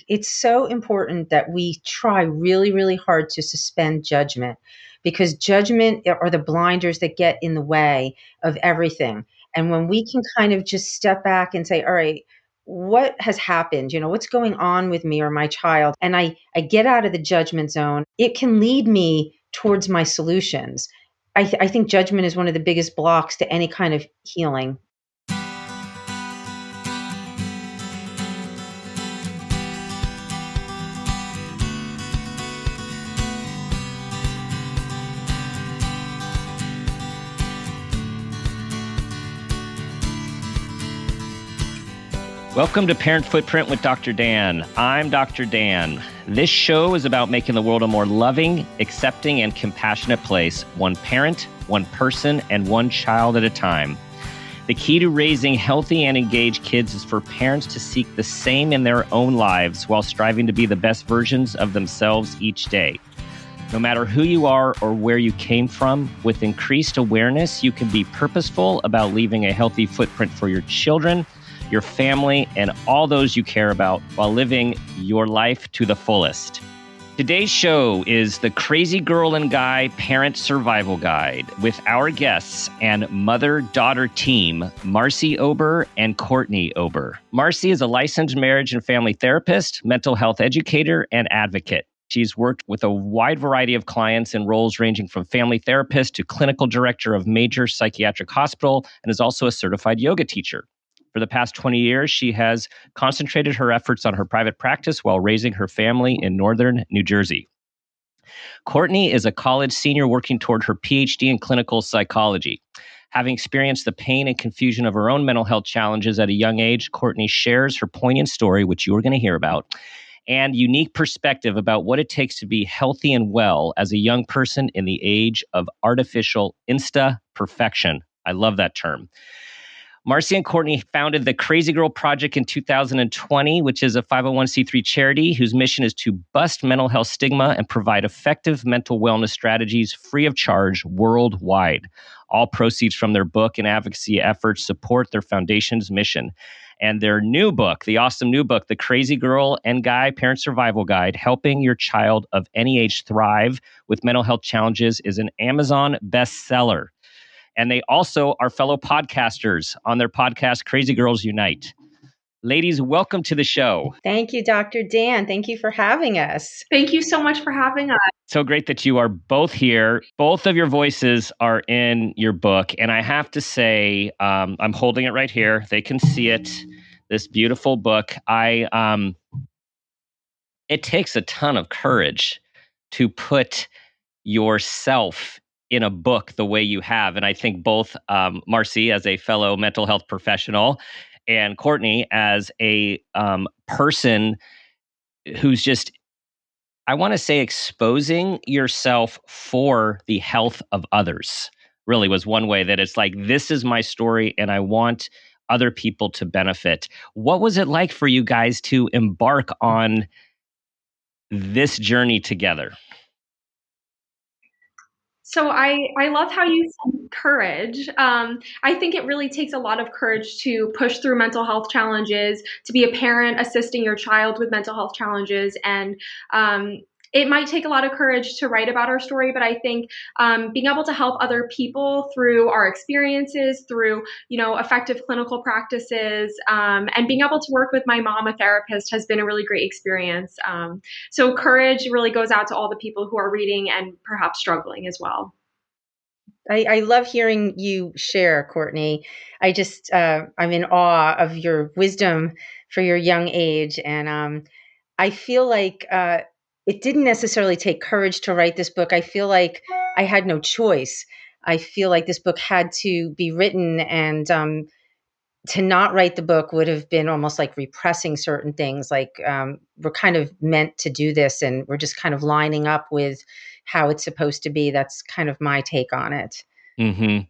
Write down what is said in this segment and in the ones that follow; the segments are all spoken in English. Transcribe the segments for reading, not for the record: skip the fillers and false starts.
It's so important that we try really, really hard to suspend judgment, because judgment are the blinders that get in the way of everything. And when we can kind of just step back and say, all right, what has happened? What's going on with me or my child? And I get out of the judgment zone, it can lead me towards my solutions. I think judgment is one of the biggest blocks to any kind of healing. Welcome to Parent Footprint with Dr. Dan. I'm Dr. Dan. This show is about making the world a more loving, accepting, and compassionate place, one parent, one person, and one child at a time. The key to raising healthy and engaged kids is for parents to seek the same in their own lives while striving to be the best versions of themselves each day. No matter who you are or where you came from, with increased awareness, you can be purposeful about leaving a healthy footprint for your children, your family, and all those you care about while living your life to the fullest. Today's show is the KrazyGirl and Guy Parent Survival Guide with our guests and mother-daughter team, Marci Ober and Courtney Ober. Marci is a licensed marriage and family therapist, mental health educator, and advocate. She's worked with a wide variety of clients in roles ranging from family therapist to clinical director of major psychiatric hospital, and is also a certified yoga teacher. For the past 20 years, she has concentrated her efforts on her private practice while raising her family in northern New Jersey. Courtney is a college senior working toward her PhD in clinical psychology. Having experienced the pain and confusion of her own mental health challenges at a young age, Courtney shares her poignant story, which you are going to hear about, and unique perspective about what it takes to be healthy and well as a young person in the age of artificial Insta-perfection. I love that term. Marci and Courtney founded the KrazyGirl Project in 2020, which is a 501c3 charity whose mission is to bust mental health stigma and provide effective mental wellness strategies free of charge worldwide. All proceeds from their book and advocacy efforts support their foundation's mission. And their new book, the awesome new book, The KrazyGirl and Guy Parent Survival Guide, Helping Your Child of Any Age Thrive with Mental Health Challenges, is an Amazon bestseller. And they also are fellow podcasters on their podcast, Crazy Girls Unite. Ladies, welcome to the show. Thank you, Dr. Dan. Thank you for having us. Thank you so much for having us. So great that you are both here. Both of your voices are in your book. And I have to say, I'm holding it right here. They can see it, this beautiful book. It takes a ton of courage to put yourself in a book the way you have. And I think both Marci, as a fellow mental health professional, and Courtney, as a person who's just, I want to say, exposing yourself for the health of others, really was one way that it's like, this is my story and I want other people to benefit. What was it like for you guys to embark on this journey together? So I love how you said courage. I think it really takes a lot of courage to push through mental health challenges, to be a parent assisting your child with mental health challenges. And it might take a lot of courage to write about our story, but I think being able to help other people through our experiences, through effective clinical practices, and being able to work with my mom, a therapist, has been a really great experience. So courage really goes out to all the people who are reading and perhaps struggling as well. I love hearing you share, Courtney. I'm in awe of your wisdom for your young age. And I feel like it didn't necessarily take courage to write this book. I feel like I had no choice. I feel like this book had to be written, and to not write the book would have been almost like repressing certain things. Like we're kind of meant to do this, and we're just kind of lining up with how it's supposed to be. That's kind of my take on it. Mm-hmm.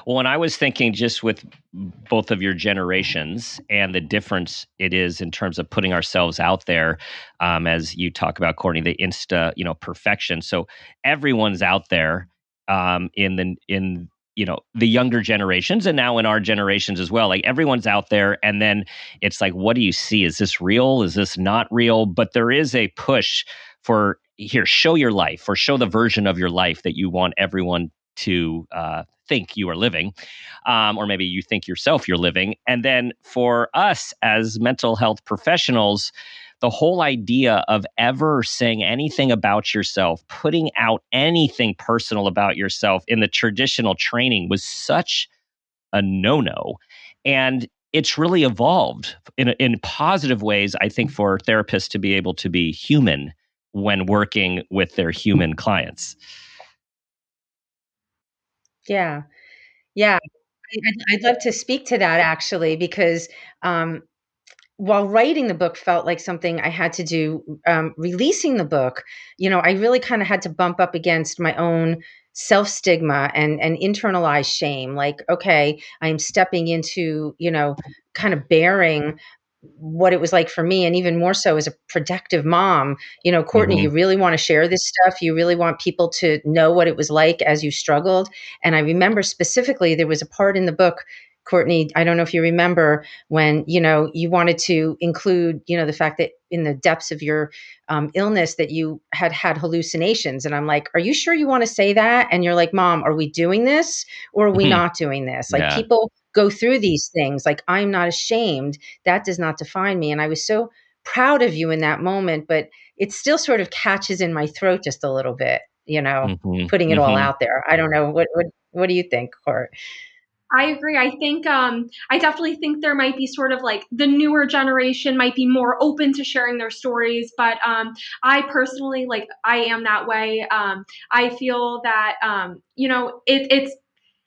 Well, and I was thinking, just with both of your generations and the difference it is in terms of putting ourselves out there, as you talk about, Courtney, the perfection. So everyone's out there in the younger generations, and now in our generations as well. Like, everyone's out there, and then it's like, what do you see? Is this real? Is this not real? But there is a push for, here, show your life, or show the version of your life that you want everyone to think you are living, or maybe you think yourself you're living. And then for us as mental health professionals, the whole idea of ever saying anything about yourself, putting out anything personal about yourself in the traditional training was such a no-no. And it's really evolved in positive ways, I think, for therapists to be able to be human when working with their human clients. Yeah. Yeah. I'd love to speak to that actually, because while writing the book felt like something I had to do, releasing the book, I really kind of had to bump up against my own self stigma and internalized shame. Like, okay, I'm stepping into, kind of bearing what it was like for me, and even more so as a productive mom. Courtney, Mm-hmm. you really want to share this stuff. You really want people to know what it was like as you struggled. And I remember specifically there was a part in the book, Courtney, I don't know if you remember, when you wanted to include the fact that in the depths of your illness that you had hallucinations. And I'm like, are you sure you want to say that? And you're like, Mom, are we doing this or are we not doing this? Like, Yeah. people go through these things. Like, I'm not ashamed. That does not define me. And I was so proud of you in that moment, but it still sort of catches in my throat just a little bit, Mm-hmm. putting it all Mm-hmm. out there. I don't know. What do you think, Court? I agree. I think I definitely think there might be sort of like the newer generation might be more open to sharing their stories, but I personally, like, I am that way. I feel that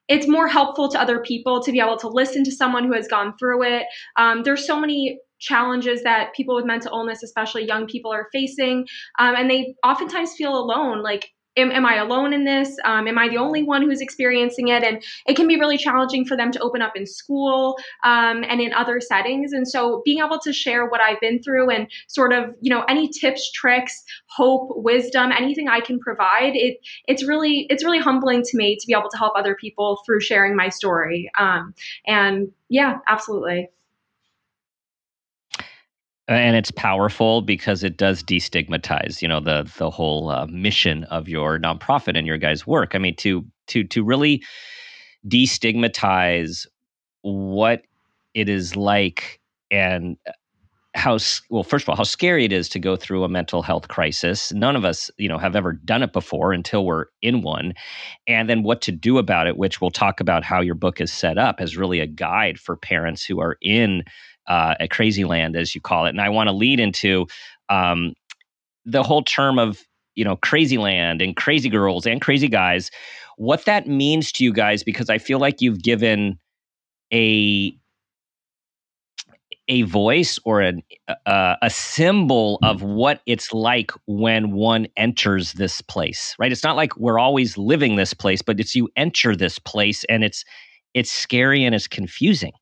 it's more helpful to other people to be able to listen to someone who has gone through it. There's so many challenges that people with mental illness, especially young people, are facing, and they oftentimes feel alone. Like, am I alone in this? Am I the only one who's experiencing it? And it can be really challenging for them to open up in school and in other settings. And so being able to share what I've been through and sort of, any tips, tricks, hope, wisdom, anything I can provide, it's really humbling to me to be able to help other people through sharing my story. And yeah, absolutely. And it's powerful because it does destigmatize, the whole mission of your nonprofit and your guys' work. I mean, to really destigmatize what it is like, and well, first of all, how scary it is to go through a mental health crisis. None of us, have ever done it before until we're in one. And then what to do about it, which we'll talk about how your book is set up as really a guide for parents who are in a crazy land, as you call it. And I want to lead into um, the whole term of, crazy land and crazy girls and crazy guys, what that means to you guys, because I feel like you've given a voice or a symbol of what it's like when one enters this place, right? It's not like we're always living this place, but it's you enter this place, and it's scary and it's confusing.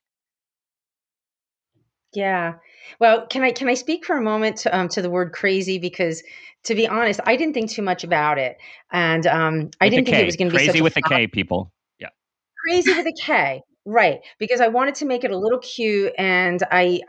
Yeah. Well, can I speak for a moment to the word crazy? Because to be honest, I didn't think too much about it, and I With a didn't think it was K, going to be such crazy a with a K, people. Yeah. crazy with a K, right, because I wanted to make it a little cute, and I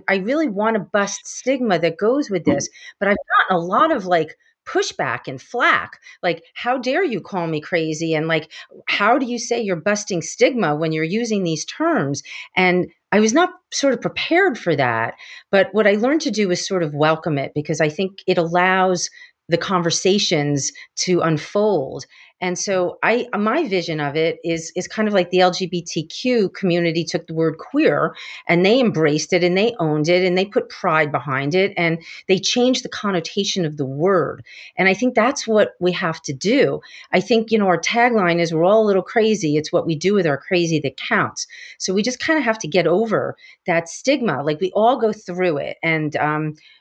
really wanna bust stigma that goes with this, but I've gotten a lot of, like, pushback and flack, like, "How dare you call me crazy?" And, like, "How do you say you're busting stigma when you're using these terms?" And I was not sort of prepared for that, but what I learned to do is sort of welcome it, because I think it allows the conversations to unfold. And so my vision of it is kind of like the LGBTQ community took the word queer and they embraced it and they owned it and they put pride behind it and they changed the connotation of the word. And I think that's what we have to do. I think, our tagline is we're all a little crazy. It's what we do with our crazy that counts. So we just kind of have to get over that stigma. Like, we all go through it. And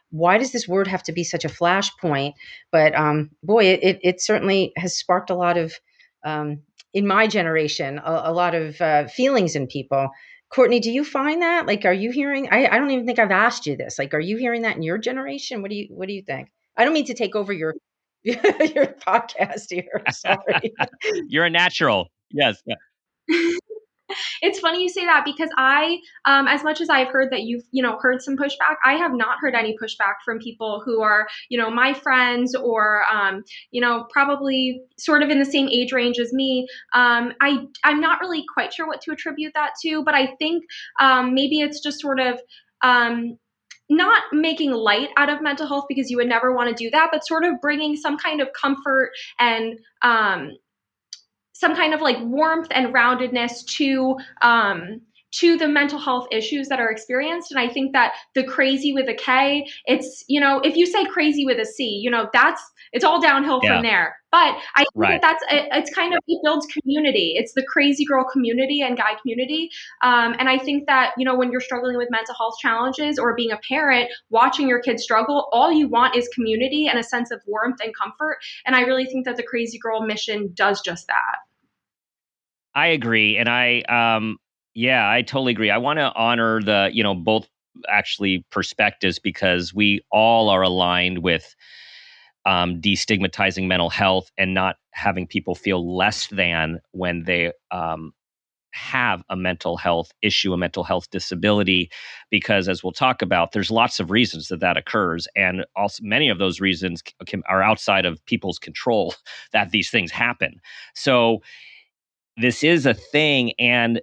why does this word have to be such a flashpoint? But boy, it certainly has sparked a lot of, in my generation, a lot of feelings in people. Courtney, do you find that? Like, are you hearing? I don't even think I've asked you this. Like, are you hearing that in your generation? What do you think? I don't mean to take over your your podcast here. Sorry. You're a natural. Yes. It's funny you say that because as much as I've heard that you've, heard some pushback, I have not heard any pushback from people who are, my friends or, probably sort of in the same age range as me. I'm not really quite sure what to attribute that to, but I think maybe it's just sort of, not making light out of mental health because you would never want to do that, but sort of bringing some kind of comfort and some kind of like warmth and roundedness to the mental health issues that are experienced. And I think that the crazy with a K, it's, if you say crazy with a C, it's all downhill from there. But I think it's kind of, it builds community. It's the crazy girl community and guy community. And I think that, when you're struggling with mental health challenges or being a parent, watching your kids struggle, all you want is community and a sense of warmth and comfort. And I really think that the Crazy Girl mission does just that. I agree. And I totally agree. I want to honor the, both actually perspectives because we all are aligned with destigmatizing mental health and not having people feel less than when they have a mental health issue, a mental health disability, because as we'll talk about, there's lots of reasons that occurs. And also many of those reasons are outside of people's control that these things happen. So this is a thing, and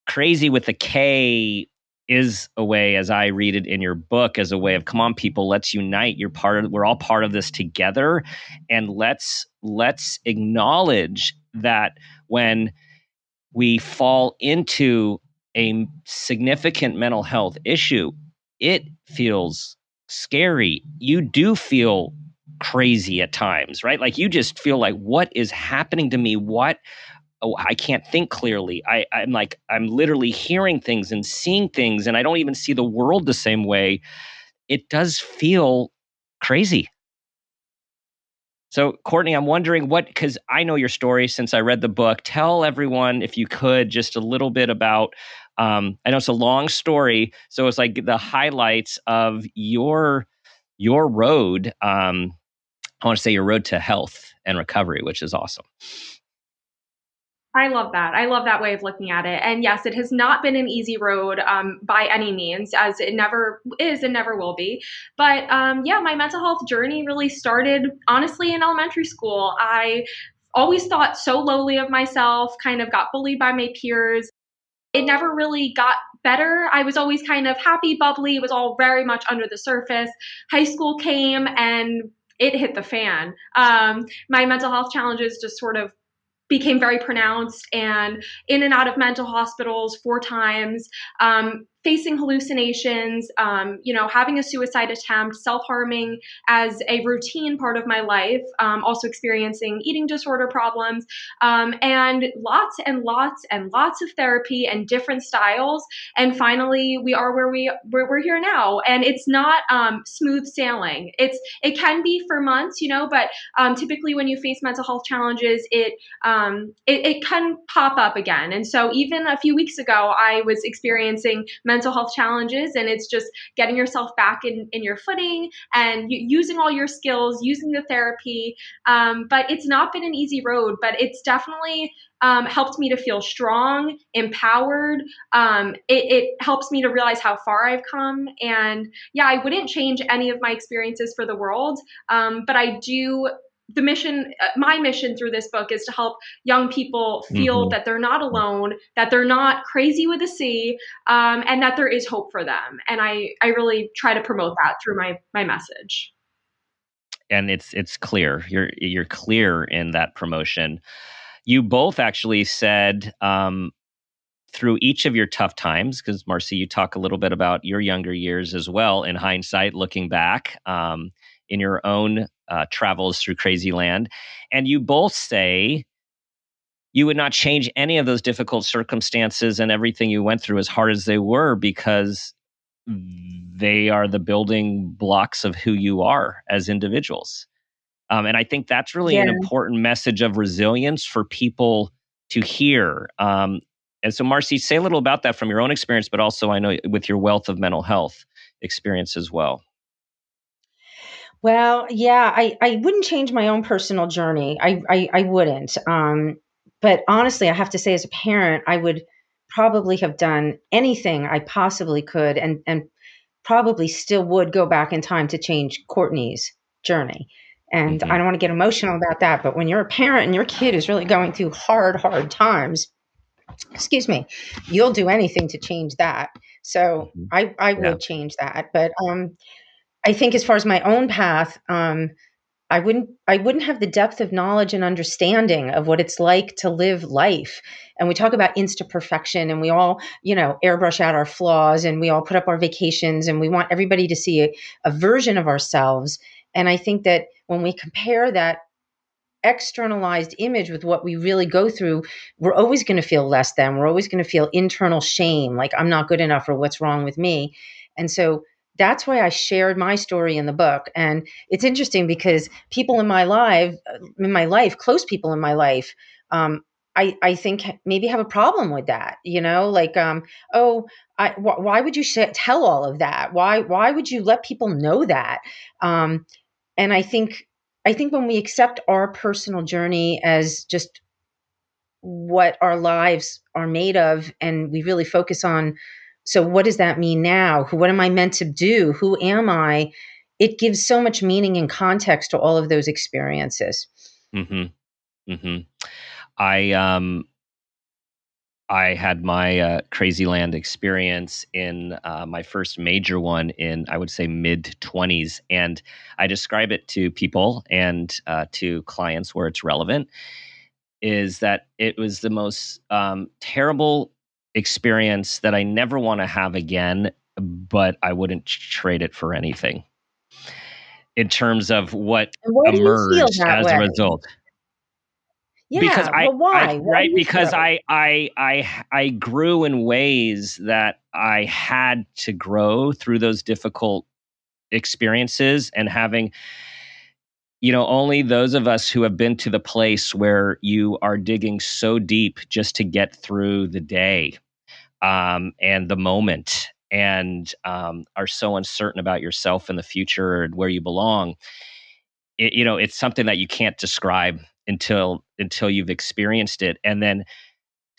crazy with a K is a way, as I read it in your book, as a way of, come on, people, let's unite. We're all part of this together. And let's acknowledge that when we fall into a significant mental health issue, it feels scary. You do feel crazy at times, right? Like you just feel like, what is happening to me? I can't think clearly. I'm literally hearing things and seeing things, and I don't even see the world the same way. It does feel crazy. So, Courtney, I'm wondering because I know your story since I read the book. Tell everyone, if you could, just a little bit about, I know it's a long story, so it's like the highlights of your road. I want to say your road to health and recovery, which is awesome. I love that. I love that way of looking at it. And yes, it has not been an easy road by any means, as it never is and never will be. But my mental health journey really started, honestly, in elementary school. I always thought so lowly of myself, kind of got bullied by my peers. It never really got better. I was always kind of happy, bubbly. It was all very much under the surface. High school came and it hit the fan. My mental health challenges just sort of became very pronounced and in and out of mental hospitals 4 times, facing hallucinations, having a suicide attempt, self-harming as a routine part of my life, also experiencing eating disorder problems, and lots and lots and lots of therapy and different styles. And finally, we are where we're here now. And it's not smooth sailing. It can be for months, but typically when you face mental health challenges, it can pop up again. And so even a few weeks ago, I was experiencing mental health challenges, and it's just getting yourself back in your footing and using all your skills, using the therapy. But it's not been an easy road, but it's definitely helped me to feel strong, empowered. It helps me to realize how far I've come. And yeah, I wouldn't change any of my experiences for the world. But I do. My mission through this book is to help young people feel that they're not alone, that they're not crazy with a C, and that there is hope for them. And I really try to promote that through my message. And it's clear. You're clear in that promotion. You both actually said through each of your tough times, because Marci, you talk a little bit about your younger years as well, in hindsight, looking back in your own travels through Crazy Land. And you both say you would not change any of those difficult circumstances and everything you went through, as hard as they were, because they are the building blocks of who you are as individuals. And I think that's really an important message of resilience for people to hear. And so, Marci, say a little about that from your own experience, but also I know with your wealth of mental health experience as well. Well, yeah, I wouldn't change my own personal journey. I wouldn't. but honestly, I have to say, as a parent, I would probably have done anything I possibly could, and probably still would go back in time to change Courtney's journey. And I Mm-hmm. don't want to get emotional about that, but when you're a parent and your kid is really going through hard times, excuse me, you'll do anything to change that. So Mm-hmm. I Yeah. would change that. But I think as far as my own path, I wouldn't have the depth of knowledge and understanding of what it's like to live life. And we talk about Insta-perfection, and we all, airbrush out our flaws, and we all put up our vacations, and we want everybody to see a version of ourselves. And I think that when we compare that externalized image with what we really go through, we're always going to feel less than. We're always going to feel internal shame, like I'm not good enough or what's wrong with me. And so that's why I shared my story in the book. And it's interesting because people in my life, close people in my life, I think maybe have a problem with that, like, oh, why would you tell all of that? Why would you let people know that? And I think when we accept our personal journey as just what our lives are made of, and we really focus on, so what does that mean now? What am I meant to do? Who am I? It gives so much meaning and context to all of those experiences. Mm-hmm. Mm-hmm. I I had my crazy land experience in my first major one in, I would say, mid 20s. And I describe it to people and to clients where it's relevant, is that it was the most terrible experience that I never want to have again, but I wouldn't trade it for anything in terms of what And why do you feel emerged that as a way? result. Because Yeah. Well, why? Why do right, you because feel? I grew in ways that I had to grow through those difficult experiences, and having, only those of us who have been to the place where you are digging so deep just to get through the day, and the moment, and are so uncertain about yourself and the future and where you belong. It's something that you can't describe until you've experienced it. And then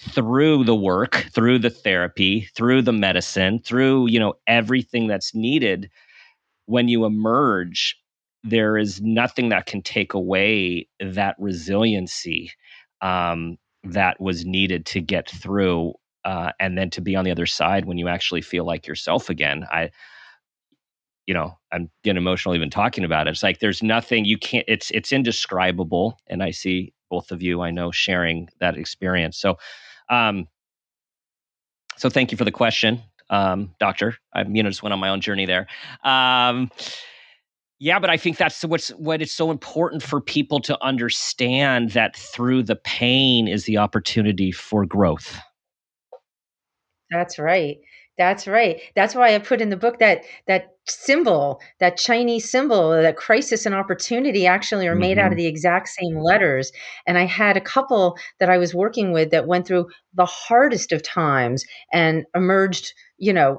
through the work, through the therapy, through the medicine, through, everything that's needed, when you emerge, there is nothing that can take away that resiliency that was needed to get through, and then to be on the other side when you actually feel like yourself again. I'm getting emotional even talking about it. It's like there's nothing you can't. It's indescribable, and I see both of you, I know, sharing that experience. Um, so thank you for the question, Doctor. I just went on my own journey there. Um, yeah, but I think that's what it's so important for people to understand, that through the pain is the opportunity for growth. That's right. That's right. That's why I put in the book that symbol, that Chinese symbol, that crisis and opportunity actually are made out Mm-hmm. of the exact same letters. And I had a couple that I was working with that went through the hardest of times and emerged,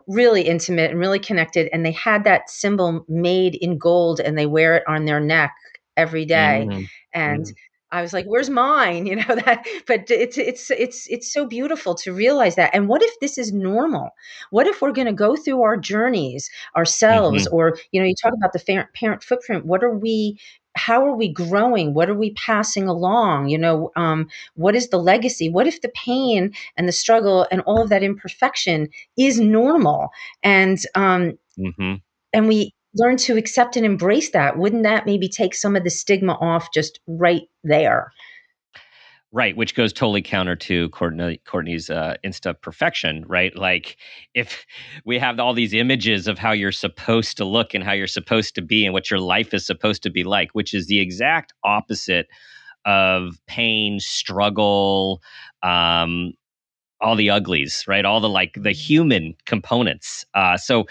really intimate and really connected. And they had that symbol made in gold, and they wear it on their neck every day. And Mm-hmm. I was like, "Where's mine?" That, but it's so beautiful to realize that. And what if this is normal? What if we're going to go through our journeys ourselves, Mm-hmm. or you talk about the parent footprint. What are we? How are we growing? What are we passing along? What is the legacy? What if the pain and the struggle and all of that imperfection is normal? And Mm-hmm. and we learn to accept and embrace that. Wouldn't that maybe take some of the stigma off just right there? Right, which goes totally counter to Courtney's Insta-perfection, right? Like, if we have all these images of how you're supposed to look and how you're supposed to be and what your life is supposed to be like, which is the exact opposite of pain, struggle, um, all the uglies, right? All the, like, the human components. So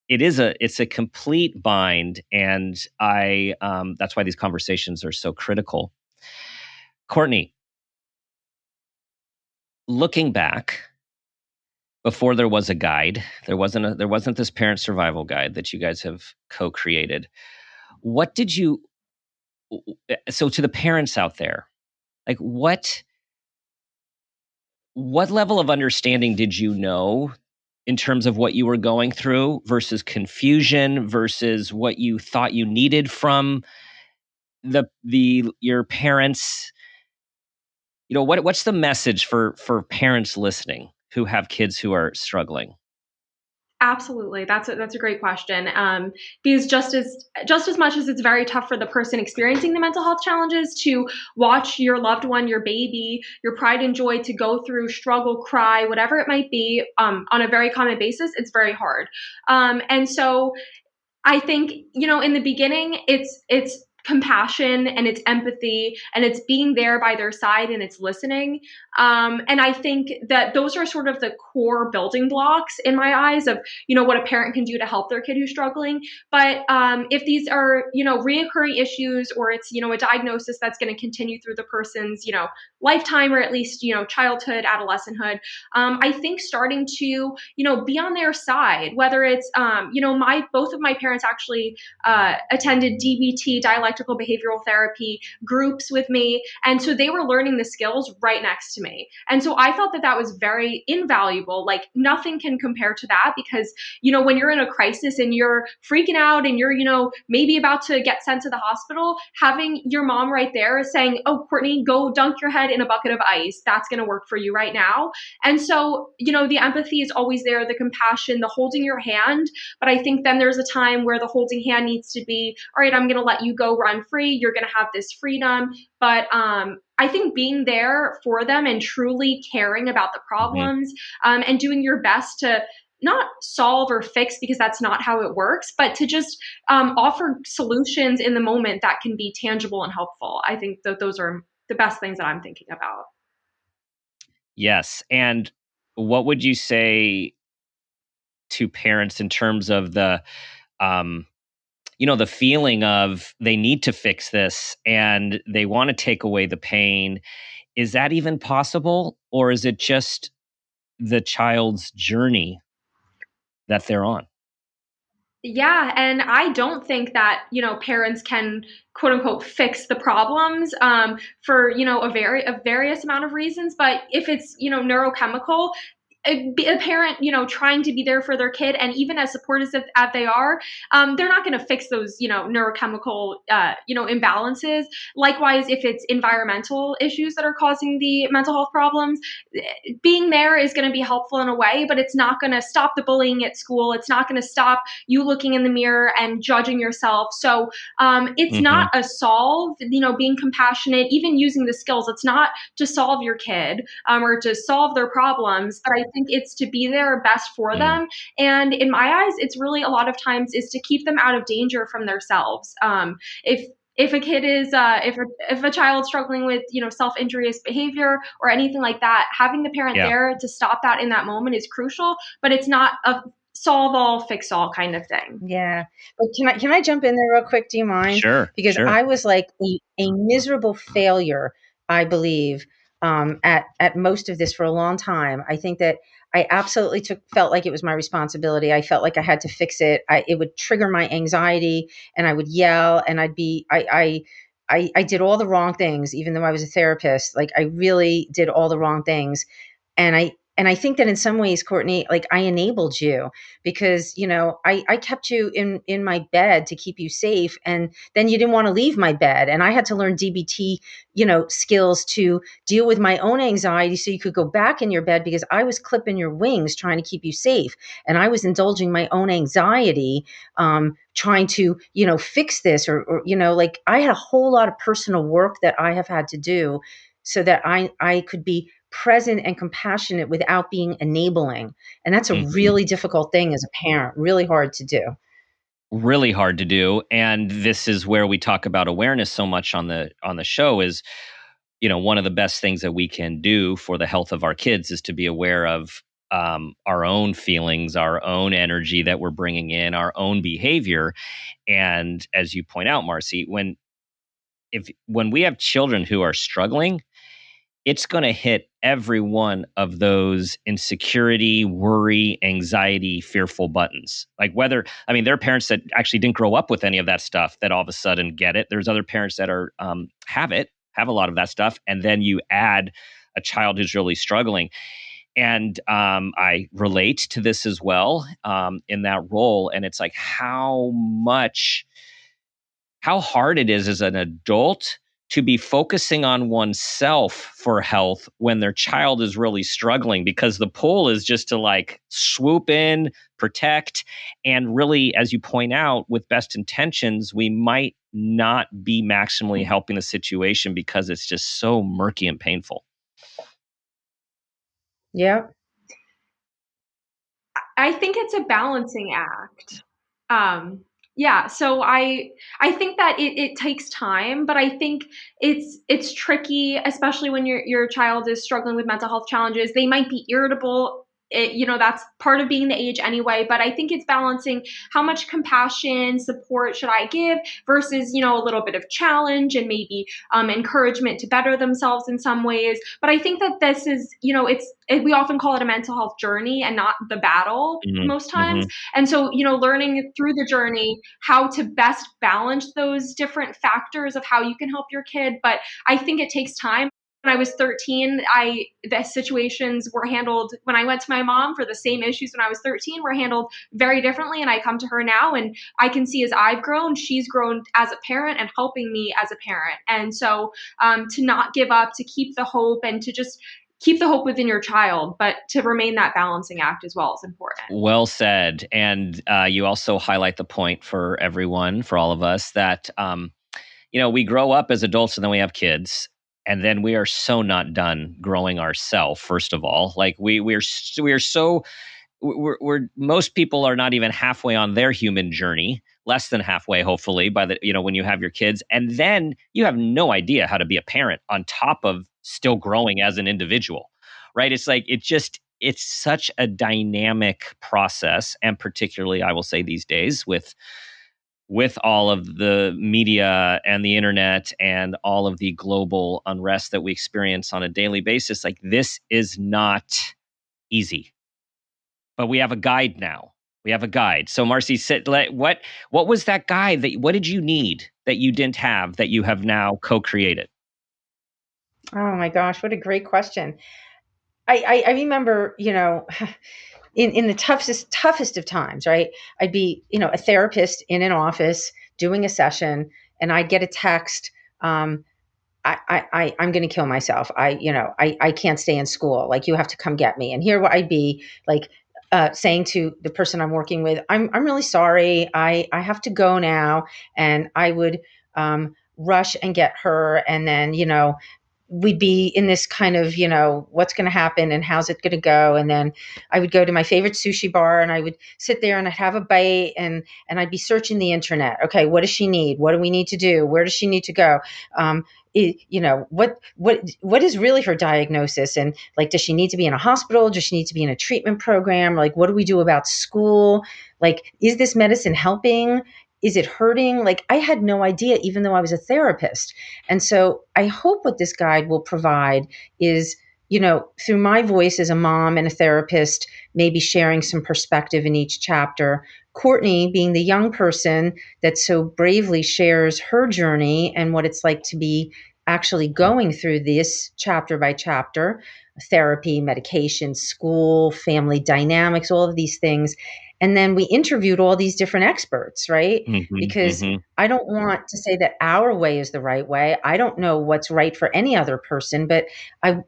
it's a complete bind, and I that's why these conversations are so critical. Courtney, looking back, before there was a guide, there wasn't this parent survival guide that you guys have co-created. What did you So to the parents out there, like, what what level of understanding did you know in terms of what you were going through versus confusion versus what you thought you needed from the your parents? You know, what's the message for parents listening who have kids who are struggling? Absolutely. That's a great question. Because just as much as it's very tough for the person experiencing the mental health challenges to watch your loved one, your baby, your pride and joy to go through struggle, cry, whatever it might be, on a very common basis, it's very hard. And so I think, in the beginning, it's compassion and it's empathy and it's being there by their side and it's listening. And I think that those are sort of the core building blocks in my eyes of, what a parent can do to help their kid who's struggling. But if these are, reoccurring issues, or it's, a diagnosis that's going to continue through the person's, lifetime, or at least, childhood, adolescenthood, I think starting to, be on their side, whether it's, both of my parents actually attended DBT, dialectical behavioral therapy groups with me. And so they were learning the skills right next to me. And so I felt that that was very invaluable. Like nothing can compare to that because, when you're in a crisis and you're freaking out and you're, maybe about to get sent to the hospital, having your mom right there saying, "Oh, Courtney, go dunk your head in a bucket of ice. That's going to work for you right now." And so, the empathy is always there, the compassion, the holding your hand. But I think then there's a time where the holding hand needs to be, all right, I'm going to let you go run free. You're going to have this freedom. But I think being there for them and truly caring about the Mhm. problems, and doing your best to not solve or fix, because that's not how it works, but to just offer solutions in the moment that can be tangible and helpful. I think that those are the best things that I'm thinking about. Yes. And what would you say to parents in terms of um, the feeling of they need to fix this and they want to take away the pain? Is that even possible? Or is it just the child's journey that they're on? Yeah, and I don't think that, parents can quote unquote fix the problems for, a various amount of reasons, but if it's, neurochemical, a parent, trying to be there for their kid, and even as supportive as they are, they're not going to fix those, neurochemical, imbalances. Likewise, if it's environmental issues that are causing the mental health problems, being there is going to be helpful in a way, but it's not going to stop the bullying at school. It's not going to stop you looking in the mirror and judging yourself. So it's Hmm. not a solve, being compassionate, even using the skills. It's not to solve your kid, or to solve their problems, but I think it's to be there best for Mm. them. And in my eyes, it's really a lot of times is to keep them out of danger from themselves. If a kid is if a child's struggling with self injurious behavior or anything like that, having the parent Yeah. there to stop that in that moment is crucial. But it's not a solve all, fix all kind of thing. Yeah. But can I jump in there real quick? Do you mind? Sure. Because Sure. I was like a miserable failure, I believe, at most of this for a long time. I think that I absolutely felt like it was my responsibility. I felt like I had to fix it. It would trigger my anxiety, and I would yell, and I did all the wrong things, even though I was a therapist. Like I really did all the wrong things, and I think that in some ways, Courtney, like I enabled you because I kept you in my bed to keep you safe, and then you didn't want to leave my bed, and I had to learn DBT skills to deal with my own anxiety so you could go back in your bed, because I was clipping your wings trying to keep you safe, and I was indulging my own anxiety, trying to fix this, or like I had a whole lot of personal work that I have had to do so that I could be present and compassionate without being enabling. And that's a Mhm. really difficult thing as a parent, really hard to do. Really hard to do. And this is where we talk about awareness so much on the show is, one of the best things that we can do for the health of our kids is to be aware of our own feelings, our own energy that we're bringing in, our own behavior. And as you point out, Marcy, when we have children who are struggling, it's going to hit every one of those insecurity, worry, anxiety, fearful buttons. Like there are parents that actually didn't grow up with any of that stuff that all of a sudden get it. There's other parents that have a lot of that stuff. And then you add a child who's really struggling. And I relate to this as well in that role. And it's like how hard it is as an adult to be focusing on oneself for health when their child is really struggling, because the pull is just to like swoop in, protect, and really, as you point out, with best intentions, we might not be maximally helping the situation because it's just so murky and painful. Yeah. I think it's a balancing act. Yeah, so I think that it takes time, but I think it's tricky, especially when your child is struggling with mental health challenges. They might be irritable. That's part of being the age anyway, but I think it's balancing how much compassion, support should I give versus, a little bit of challenge and maybe encouragement to better themselves in some ways. But I think that this is, we often call it a mental health journey and not the battle most times. And so, learning through the journey how to best balance those different factors of how you can help your kid. But I think it takes time. When I was 13, the situations were handled when I went to my mom for the same issues when I was 13 were handled very differently. And I come to her now and I can see as I've grown, she's grown as a parent and helping me as a parent. And so to not give up, to keep the hope and to just keep the hope within your child, but to remain that balancing act as well is important. Well said. And you also highlight the point for everyone, for all of us, that, we grow up as adults and then we have kids. And then we are so not done growing ourselves. First of all, like we're most people are not even halfway on their human journey, less than halfway, hopefully, by when you have your kids. And then you have no idea how to be a parent on top of still growing as an individual, right? It's like, it's such a dynamic process. And particularly, I will say these days with all of the media and the internet and all of the global unrest that we experience on a daily basis, like this is not easy. But we have a guide now. We have a guide. So Marci, what was that guide what did you need that you didn't have that you have now co-created? Oh my gosh, what a great question. I remember, in the toughest of times, right? I'd be, a therapist in an office doing a session, and I'd get a text. I'm going to kill myself. I can't stay in school. Like, you have to come get me. And here I'd be like, saying to the person I'm working with, I'm really sorry. I have to go now. And I would rush and get her. And then, we'd be in this kind of, what's going to happen and how's it going to go. And then I would go to my favorite sushi bar and I would sit there and I'd have a bite and I'd be searching the internet. Okay, what does she need? What do we need to do? Where does she need to go? What is really her diagnosis? And like, does she need to be in a hospital? Does she need to be in a treatment program? Like, what do we do about school? Like, is this medicine helping? Is it hurting? Like, I had no idea, even though I was a therapist. And so I hope what this guide will provide is, through my voice as a mom and a therapist, maybe sharing some perspective in each chapter. Courtney, being the young person that so bravely shares her journey and what it's like to be actually going through this chapter by chapter, therapy, medication, school, family dynamics, all of these things. And then we interviewed all these different experts, right? Because I don't want to say that our way is the right way. I don't know what's right for any other person, but I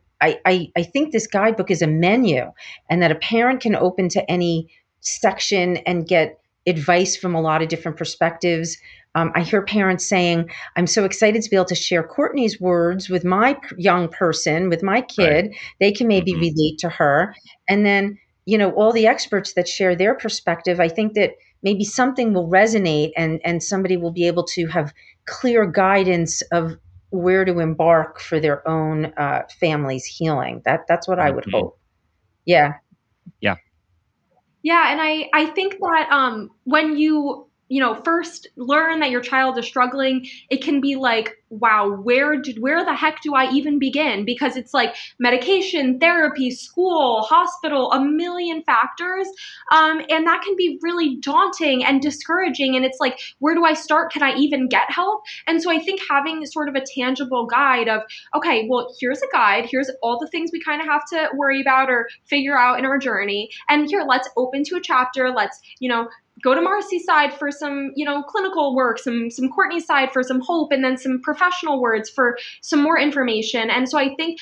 think this guidebook is a menu, and that a parent can open to any section and get advice from a lot of different perspectives. I hear parents saying, I'm so excited to be able to share Courtney's words with my young person, with my kid. Right. They can maybe relate to her. And then, all the experts that share their perspective, I think that maybe something will resonate and somebody will be able to have clear guidance of where to embark for their own family's healing. That's what I would hope. Yeah. Yeah. Yeah. And I think that when you first learn that your child is struggling, it can be like, wow, where the heck do I even begin? Because it's like medication, therapy, school, hospital, a million factors. And that can be really daunting and discouraging. And it's like, where do I start? Can I even get help? And so I think having sort of a tangible guide of, okay, well, here's a guide. Here's all the things we kind of have to worry about or figure out in our journey. And here, let's open to a chapter. Let's, go to Marci's side for some, clinical work, some Courtney's side for some hope, and then some professional words for some more information. And so I think,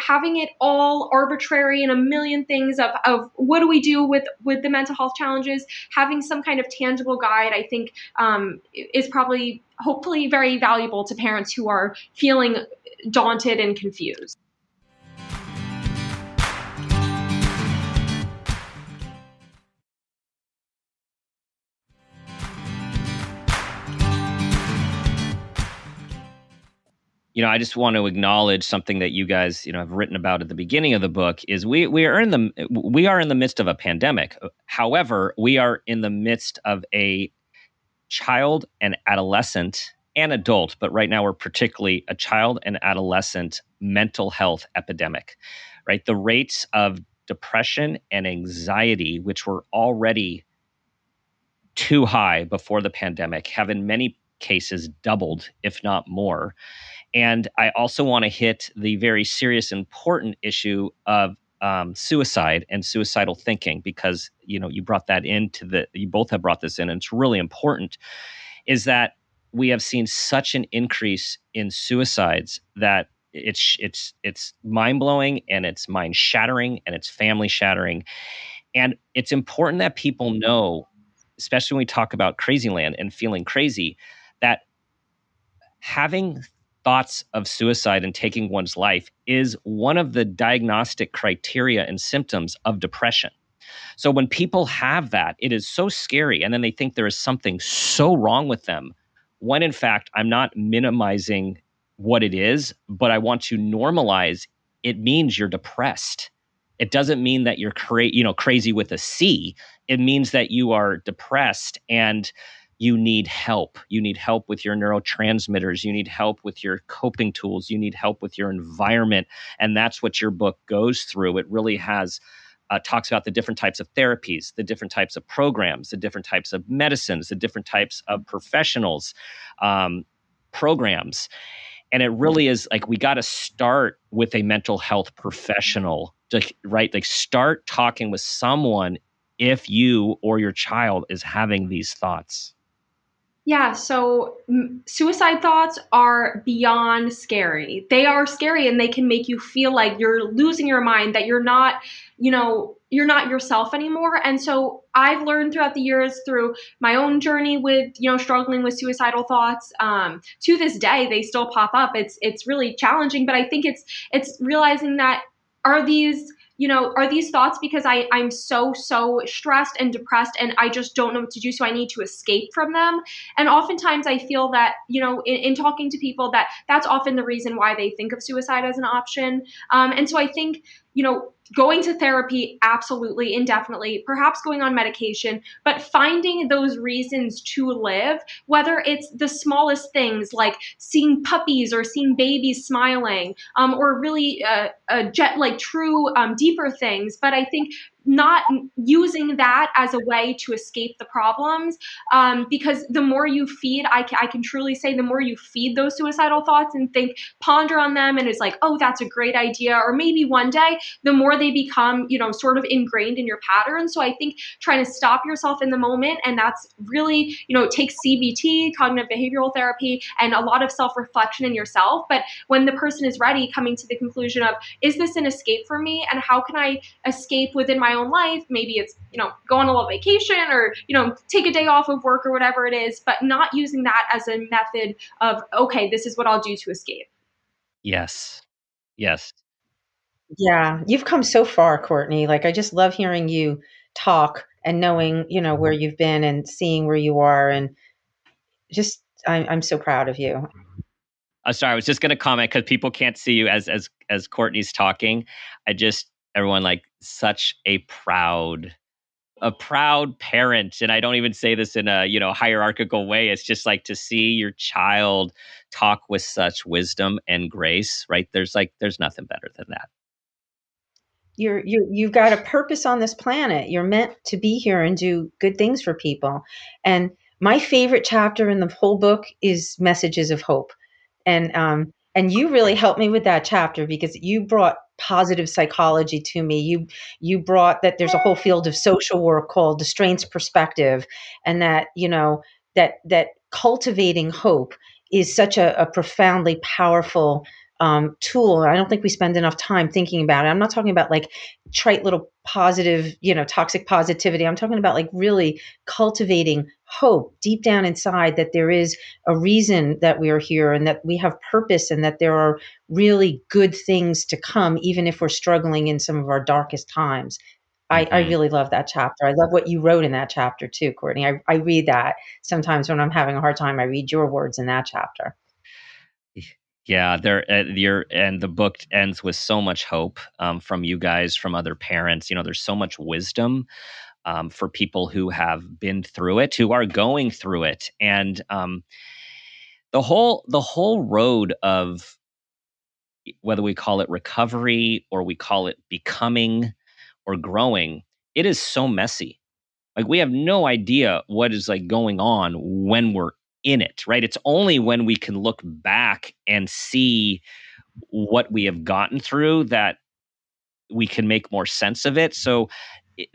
having it all arbitrary and a million things of what do we do with the mental health challenges, having some kind of tangible guide, I think is probably hopefully very valuable to parents who are feeling daunted and confused. I just want to acknowledge something that you guys, have written about at the beginning of the book is we are in the midst of a pandemic. However, we are in the midst of a child and adolescent and adult, but right now we're particularly a child and adolescent mental health epidemic, right? The rates of depression and anxiety, which were already too high before the pandemic, have in many cases doubled, if not more. And I also want to hit the very serious, important issue of suicide and suicidal thinking, because you brought that you both have brought this in, and it's really important. Is that we have seen such an increase in suicides that it's mind blowing, and it's mind shattering, and it's family shattering, and it's important that people know, especially when we talk about crazy land and feeling crazy, that having thoughts of suicide and taking one's life is one of the diagnostic criteria and symptoms of depression. So when people have that, it is so scary. And then they think there is something so wrong with them, when in fact, I'm not minimizing what it is, but I want to normalize it means you're depressed. It doesn't mean that you're crazy with a C. It means that you are depressed and you need help. You need help with your neurotransmitters. You need help with your coping tools. You need help with your environment. And that's what your book goes through. It really has talks about the different types of therapies, the different types of programs, the different types of medicines, the different types of professionals, programs. And it really is like, we got to start with a mental health professional, right? Like, start talking with someone if you or your child is having these thoughts. Yeah, so suicide thoughts are beyond scary. They are scary, and they can make you feel like you're losing your mind, that you're not yourself anymore. And so I've learned throughout the years, through my own journey with, struggling with suicidal thoughts, to this day, they still pop up. It's really challenging, but I think it's realizing that, are these thoughts because I'm so stressed and depressed, and I just don't know what to do, so I need to escape from them. And oftentimes I feel that, in talking to people, that's often the reason why they think of suicide as an option. And so I think, going to therapy, absolutely, indefinitely, perhaps going on medication, but finding those reasons to live, whether it's the smallest things like seeing puppies or seeing babies smiling, or really true deeper things. But I think not using that as a way to escape the problems, because the more you feed, I can truly say, the more you feed those suicidal thoughts and ponder on them, and it's like, oh, that's a great idea, or maybe one day, the more they become, sort of ingrained in your pattern. So I think trying to stop yourself in the moment, and that's really, it takes CBT, cognitive behavioral therapy, and a lot of self-reflection in yourself. But when the person is ready, coming to the conclusion of, is this an escape for me, and how can I escape within my own life? Maybe it's, go on a little vacation, or, take a day off of work, or whatever it is, but not using that as a method of, okay, this is what I'll do to escape. Yes. Yes. Yeah, you've come so far, Courtney. Like, I just love hearing you talk and knowing, where you've been and seeing where you are. And just, I'm so proud of you. Sorry, I was just going to comment, because people can't see you as Courtney's talking. Everyone, like, such a proud a proud parent, and I don't even say this in a, hierarchical way. It's just like to see your child talk with such wisdom and grace, right? There's nothing better than that. You've got a purpose on this planet. You're meant to be here and do good things for people. And my favorite chapter in the whole book is Messages of Hope. And you really helped me with that chapter because you brought positive psychology to me. You brought that there's a whole field of social work called the Strains Perspective, and that that cultivating hope is such a profoundly powerful tool. I don't think we spend enough time thinking about it. I'm not talking about like trite little positive, toxic positivity. I'm talking about like really cultivating hope deep down inside that there is a reason that we are here and that we have purpose and that there are really good things to come, even if we're struggling in some of our darkest times. I Mm-hmm. really love that chapter. I love what you wrote in that chapter too, Courtney. I read that sometimes when I'm having a hard time. I read your words in that chapter. Yeah, and the book ends with so much hope from you guys, from other parents. There's so much wisdom for people who have been through it, who are going through it, and the whole road of whether we call it recovery or we call it becoming or growing, it is so messy. Like we have no idea what is like going on when we're in it, right? It's only when we can look back and see what we have gotten through that we can make more sense of it. So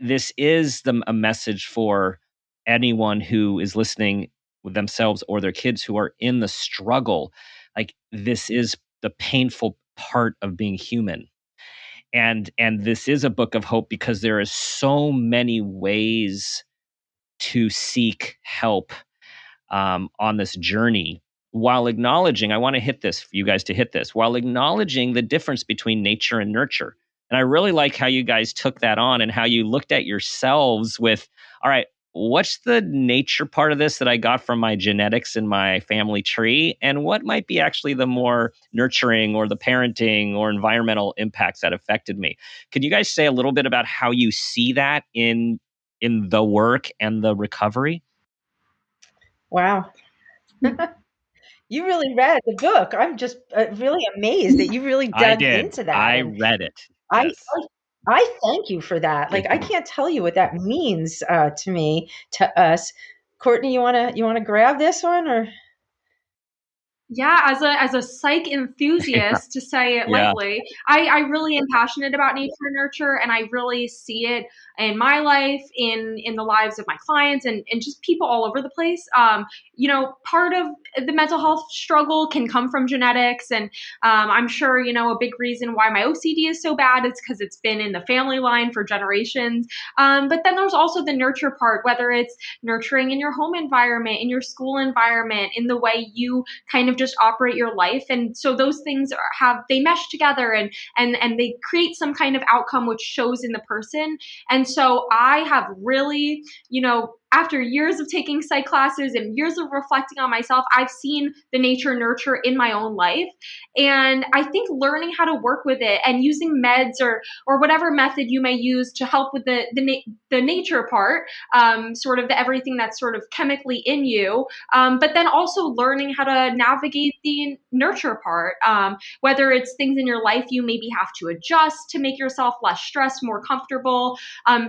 this is a message for anyone who is listening with themselves or their kids who are in the struggle. Like this is the painful part of being human. And this is a book of hope because there is so many ways to seek help on this journey, while acknowledging, I want to hit this for you guys to hit this, while acknowledging the difference between nature and nurture. And I really like how you guys took that on and how you looked at yourselves with, all right, what's the nature part of this that I got from my genetics and my family tree? And what might be actually the more nurturing or the parenting or environmental impacts that affected me? Could you guys say a little bit about how you see that in the work and the recovery? Wow. You really read the book. I'm just really amazed that you really I dug did. into that. I And read it. I, Yes. I thank you for that. Like I can't tell you what that means to me, to us. Courtney, you wanna grab this one or? Yeah, as a psych enthusiast, to say it Yeah. lightly, I really am passionate about nature and nurture, and I really see it in my life, in the lives of my clients, and just people all over the place. Part of the mental health struggle can come from genetics, and I'm sure a big reason why my OCD is so bad is because it's been in the family line for generations. But then there's also the nurture part, whether it's nurturing in your home environment, in your school environment, in the way you kind of just operate your life. And so those things they mesh together, and they create some kind of outcome which shows in the person. And so I have really, after years of taking psych classes and years of reflecting on myself, I've seen the nature nurture in my own life. And I think learning how to work with it and using meds or whatever method you may use to help with the nature part, sort of the everything that's sort of chemically in you, but then also learning how to navigate the nurture part, whether it's things in your life you maybe have to adjust to make yourself less stressed, more comfortable,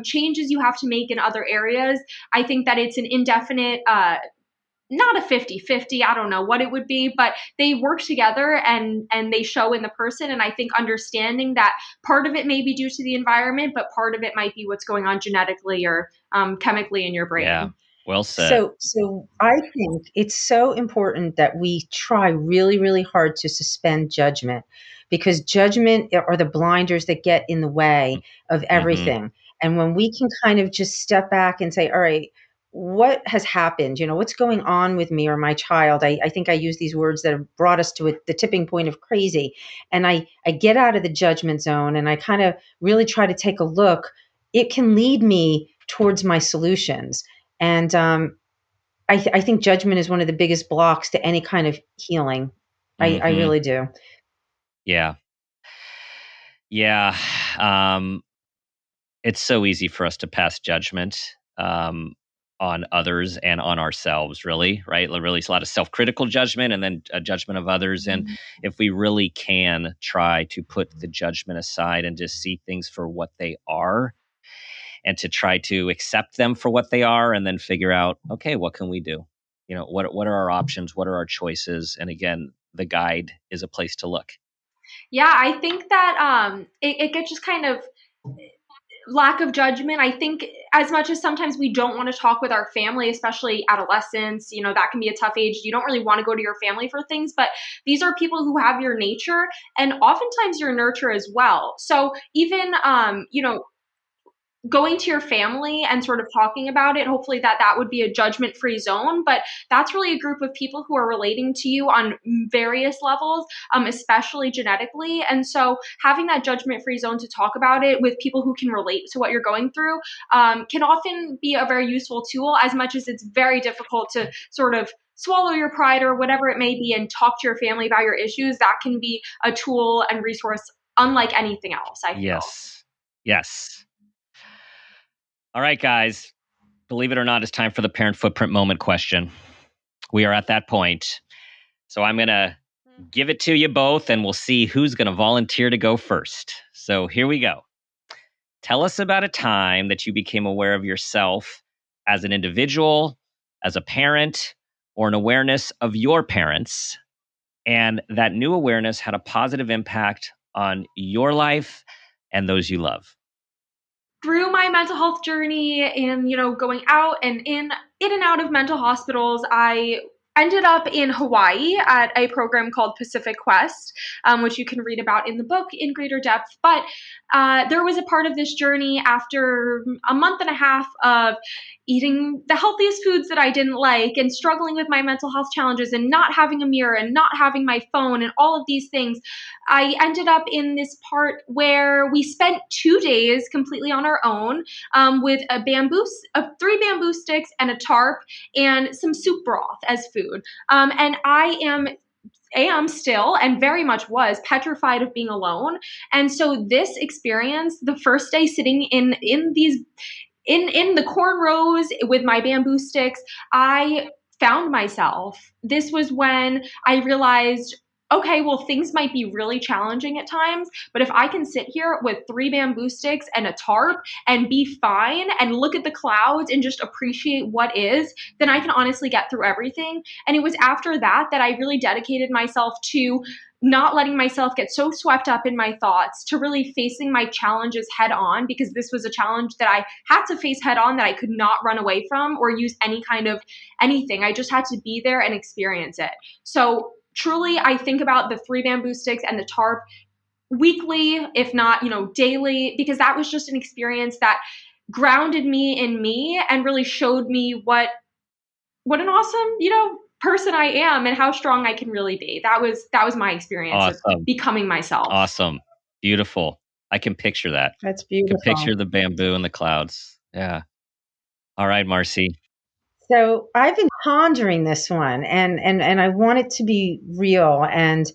changes you have to make in other areas. I think that it's an indefinite, not a 50-50, I don't know what it would be, but they work together, and they show in the person. And I think understanding that part of it may be due to the environment, but part of it might be what's going on genetically or chemically in your Yeah. brain. Well said. So I think it's so important that we try really, really hard to suspend judgment, because judgment are the blinders that get in the way of Hmm. everything. And when we can kind of just step back and say, all right, what has happened? What's going on with me or my child? I think I use these words that have brought us to the tipping point of crazy. And I get out of the judgment zone and I kind of really try to take a look. It can lead me towards my solutions. And I think judgment is one of the biggest blocks to any kind of healing. I Hmm. really do. Yeah. Yeah. Um, it's so easy for us to pass judgment on others and on ourselves, really, right? Really, it's a lot of self-critical judgment and then a judgment of others. And if we really can try to put the judgment aside and just see things for what they are, and to try to accept them for what they are, and then figure out, okay, what can we do? What are our options? What are our choices? And again, the guide is a place to look. Yeah, I think that it gets just kind of lack of judgment. I think as much as sometimes we don't want to talk with our family, especially adolescents, that can be a tough age. You don't really want to go to your family for things, but these are people who have your nature and oftentimes your nurture as well. So even, going to your family and sort of talking about it, hopefully that would be a judgment-free zone, but that's really a group of people who are relating to you on various levels, especially genetically. And so having that judgment-free zone to talk about it with people who can relate to what you're going through can often be a very useful tool, as much as it's very difficult to sort of swallow your pride or whatever it may be and talk to your family about your issues. That can be a tool and resource unlike anything else, I feel. Yes. All right, guys. Believe it or not, it's time for the parent footprint moment question. We are at that point. So I'm going to give it to you both, and we'll see who's going to volunteer to go first. So here we go. Tell us about a time that you became aware of yourself as an individual, as a parent, or an awareness of your parents, and that new awareness had a positive impact on your life and those you love. Through my mental health journey and, going out and in and out of mental hospitals, I ended up in Hawaii at a program called Pacific Quest, which you can read about in the book in greater depth. But there was a part of this journey after a month and a half of eating the healthiest foods that I didn't like and struggling with my mental health challenges and not having a mirror and not having my phone and all of these things. I ended up in this part where we spent 2 days completely on our own with three bamboo sticks and a tarp and some soup broth as food. And I am still and very much was petrified of being alone. And so this experience, the first day sitting in the cornrows with my bamboo sticks, I found myself. This was when I realized, okay, well, things might be really challenging at times, but if I can sit here with 3 bamboo sticks and a tarp and be fine and look at the clouds and just appreciate what is, then I can honestly get through everything. And it was after that I really dedicated myself to not letting myself get so swept up in my thoughts, to really facing my challenges head on, because this was a challenge that I had to face head on, that I could not run away from or use any kind of anything. I just had to be there and experience it. So truly, I think about the 3 bamboo sticks and the tarp weekly, if not, daily, because that was just an experience that grounded me in me and really showed me what an awesome, person I am and how strong I can really be. That was my experience of becoming myself. Awesome. Beautiful. I can picture that. That's beautiful. I can picture the bamboo and the clouds. Yeah. All right, Marci. So I've been pondering this one and I want it to be real, and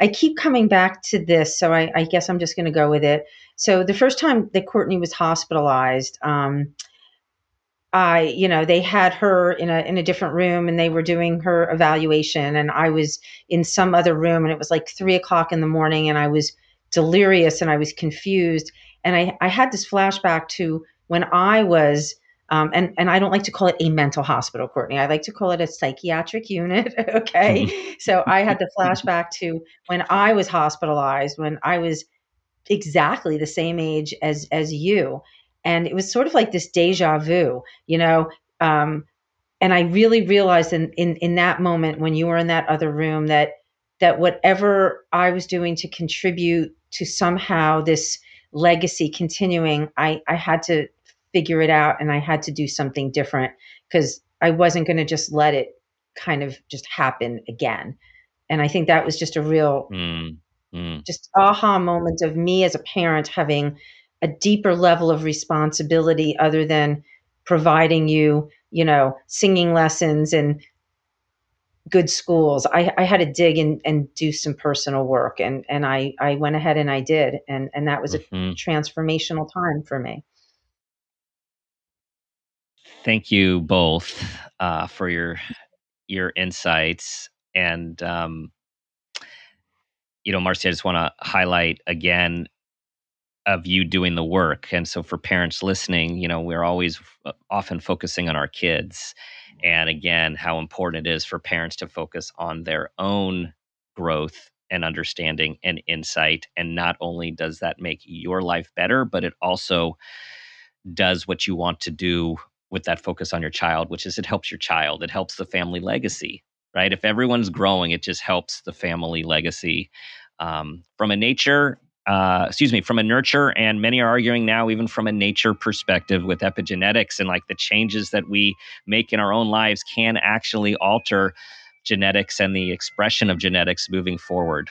I keep coming back to this. So I guess I'm just going to go with it. So the first time that Courtney was hospitalized, they had her in a different room and they were doing her evaluation, and I was in some other room, and it was like 3:00 in the morning, and I was delirious and I was confused. And I had this flashback to when I was, and I don't like to call it a mental hospital, Courtney. I like to call it a psychiatric unit. Okay. So I had the flashback to when I was hospitalized, when I was exactly the same age as you. And it was sort of like this deja vu, and I really realized in that moment when you were in that other room that whatever I was doing to contribute to somehow this legacy continuing, I had to figure it out, and I had to do something different, because I wasn't going to just let it kind of just happen again. And I think that was just a real just aha moment of me as a parent having a deeper level of responsibility other than providing you, singing lessons and good schools. I had to dig and do some personal work, and I went ahead and I did. And that was a transformational time for me. Thank you both for your insights. And, Marci, I just want to highlight again of you doing the work. And so for parents listening, we're always often focusing on our kids. And again, how important it is for parents to focus on their own growth and understanding and insight. And not only does that make your life better, but it also does what you want to do with that focus on your child, which is it helps your child. It helps the family legacy, right? If everyone's growing, it just helps the family legacy. From a nurture, and many are arguing now, even from a nature perspective with epigenetics and like the changes that we make in our own lives can actually alter genetics and the expression of genetics moving forward.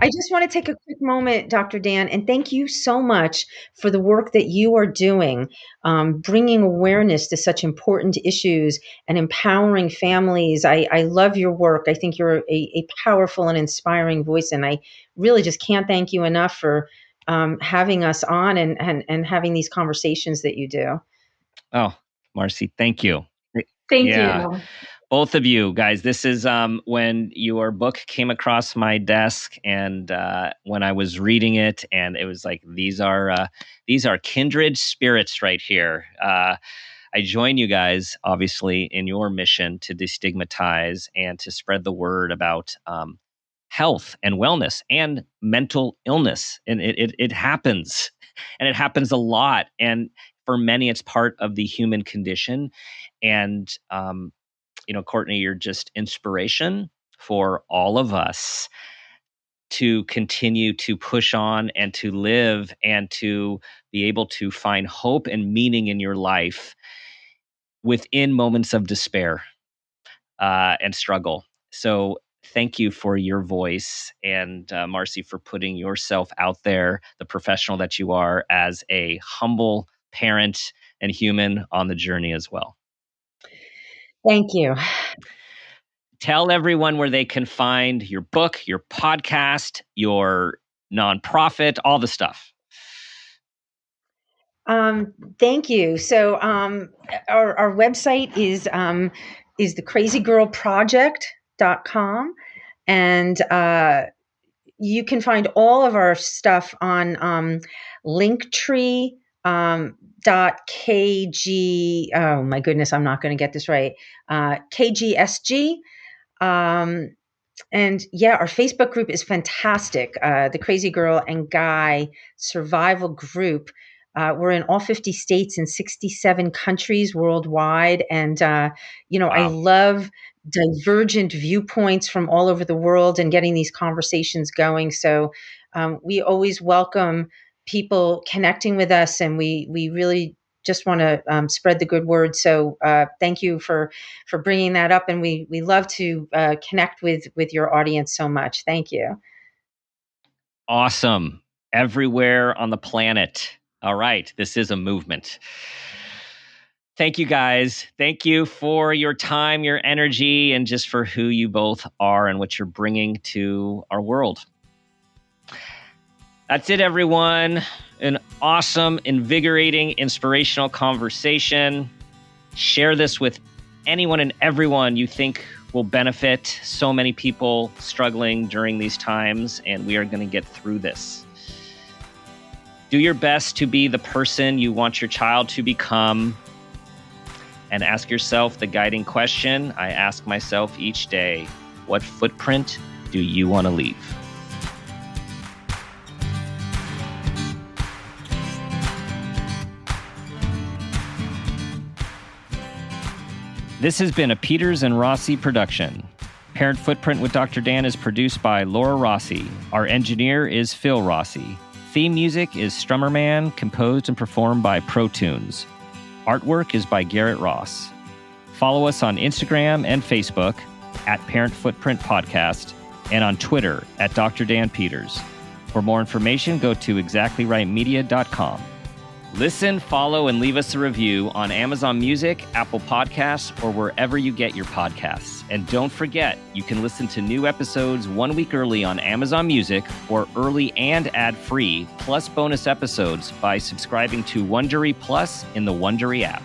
I just want to take a quick moment, Dr. Dan, and thank you so much for the work that you are doing, bringing awareness to such important issues and empowering families. I love your work. I think you're a powerful and inspiring voice, and I really just can't thank you enough for having us on and having these conversations that you do. Oh, Marci, thank you. Thank Yeah. you. Both of you guys, this is when your book came across my desk, and when I was reading it, and it was like these are kindred spirits right here. I join you guys, obviously, in your mission to destigmatize and to spread the word about health and wellness and mental illness, and it happens, and it happens a lot, and for many, it's part of the human condition, and Courtney, you're just inspiration for all of us to continue to push on and to live and to be able to find hope and meaning in your life within moments of despair and struggle. So thank you for your voice, and Marci, for putting yourself out there, the professional that you are, as a humble parent and human on the journey as well. Thank you. Tell everyone where they can find your book, your podcast, your nonprofit, all the stuff. Thank you. So our website is the KrazyGirlProject.com, and you can find all of our stuff on Linktree .kg. Oh my goodness, I'm not going to get this right. KGSG. And yeah, our Facebook group is fantastic. The Crazy Girl and Guy Survival Group. We're in all 50 states and 67 countries worldwide. And, wow. I love divergent viewpoints from all over the world and getting these conversations going. So we always welcome people connecting with us, and we really just want to spread the good word. So thank you for bringing that up, and we love to connect with your audience so much. Thank you. Awesome. Everywhere on the planet. All right. This is a movement. Thank you, guys. Thank you for your time, your energy, and just for who you both are and what you're bringing to our world. That's it, everyone. An awesome, invigorating, inspirational conversation. Share this with anyone and everyone you think will benefit. So many people struggling during these times, and we are going to get through this. Do your best to be the person you want your child to become, and ask yourself the guiding question I ask myself each day: what footprint do you want to leave? This has been a Peters and Rossi production. Parent Footprint with Dr. Dan is produced by Laura Rossi. Our engineer is Phil Rossi. Theme music is Strummerman, composed and performed by ProTunes. Artwork is by Garrett Ross. Follow us on Instagram and Facebook at Parent Footprint Podcast, and on Twitter at Dr. Dan Peters. For more information, go to exactlyrightmedia.com. Listen, follow, and leave us a review on Amazon Music, Apple Podcasts, or wherever you get your podcasts. And don't forget, you can listen to new episodes 1 week early on Amazon Music, or early and ad-free, plus bonus episodes by subscribing to Wondery Plus in the Wondery app.